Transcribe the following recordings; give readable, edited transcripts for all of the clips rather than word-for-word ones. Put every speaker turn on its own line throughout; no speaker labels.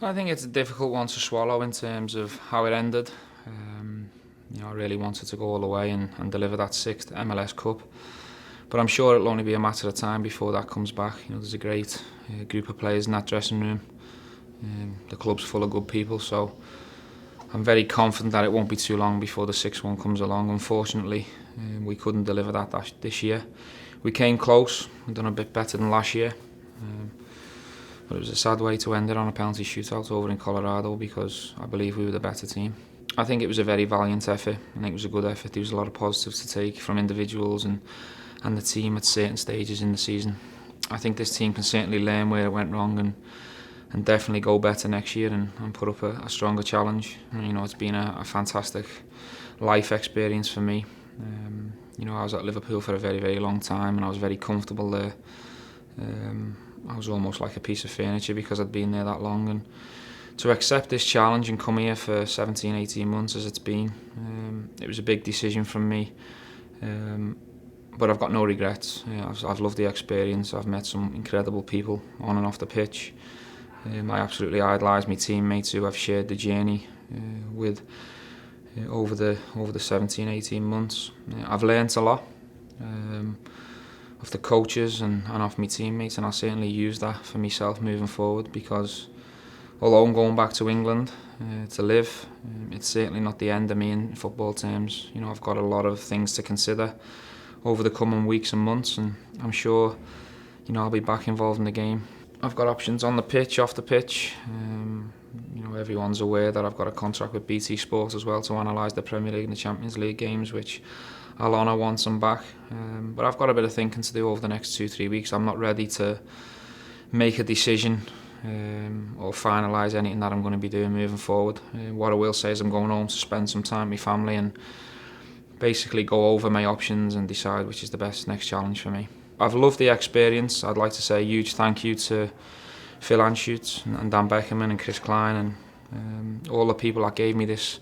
I think it's a difficult one to swallow in terms of how it ended. I really wanted to go all the way and deliver that sixth MLS Cup. But I'm sure it'll only be a matter of time before that comes back. There's a great group of players in that dressing room. The club's full of good people, so I'm very confident that it won't be too long before the sixth one comes along. Unfortunately, we couldn't deliver that this year. We came close. We've done a bit better than last year. But it was a sad way to end it on a penalty shootout over in Colorado because I believe we were the better team. I think it was a very valiant effort. I think it was a good effort. There was a lot of positives to take from individuals and the team at certain stages in the season. I think this team can certainly learn where it went wrong and definitely go better next year and put up a stronger challenge. It's been a fantastic life experience for me. I was at Liverpool for a very, very long time and I was very comfortable there. I was almost like a piece of furniture because I'd been there that long, and to accept this challenge and come here for 17, 18 months as it's been, it was a big decision from me, but I've got no regrets. I've loved the experience. I've met some incredible people on and off the pitch. I absolutely idolise my teammates who I've shared the journey with over the 17, 18 months. I've learnt a lot of the coaches and off my teammates, and I'll certainly use that for myself moving forward, because although I'm going back to England to live, it's certainly not the end of me in football terms. I've got a lot of things to consider over the coming weeks and months, and I'm sure I'll be back involved in the game. I've got options on the pitch, off the pitch. Everyone's aware that I've got a contract with BT Sport as well to analyse the Premier League and the Champions League games, which I'll honour once I'm back. But I've got a bit of thinking to do over the next 2-3 weeks. I'm not ready to make a decision or finalise anything that I'm going to be doing moving forward. What I will say is I'm going home to spend some time with my family and basically go over my options and decide which is the best next challenge for me. I've loved the experience. I'd like to say a huge thank you to Phil Anschutz and Dan Beckerman and Chris Klein and all the people that gave me this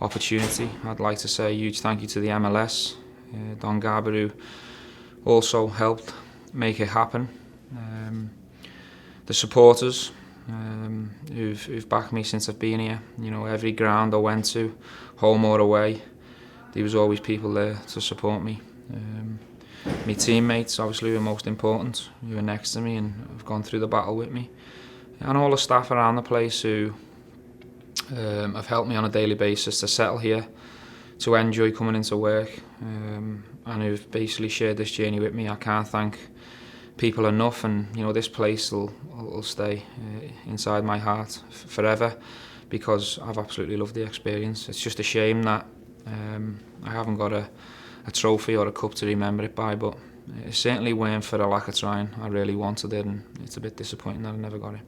opportunity. I'd like to say a huge thank you to the MLS, Don Garber, who also helped make it happen. The supporters who've backed me since I've been here. Every ground I went to, home or away, there was always people there to support me. My teammates, obviously, were most important, who were next to me and have gone through the battle with me. And all the staff around the place who have helped me on a daily basis to settle here, to enjoy coming into work, and who've basically shared this journey with me. I can't thank people enough, and this place will stay inside my heart forever, because I've absolutely loved the experience. It's just a shame that I haven't got a trophy or a cup to remember it by, but it certainly weren't for a lack of trying. I really wanted it, and it's a bit disappointing that I never got it.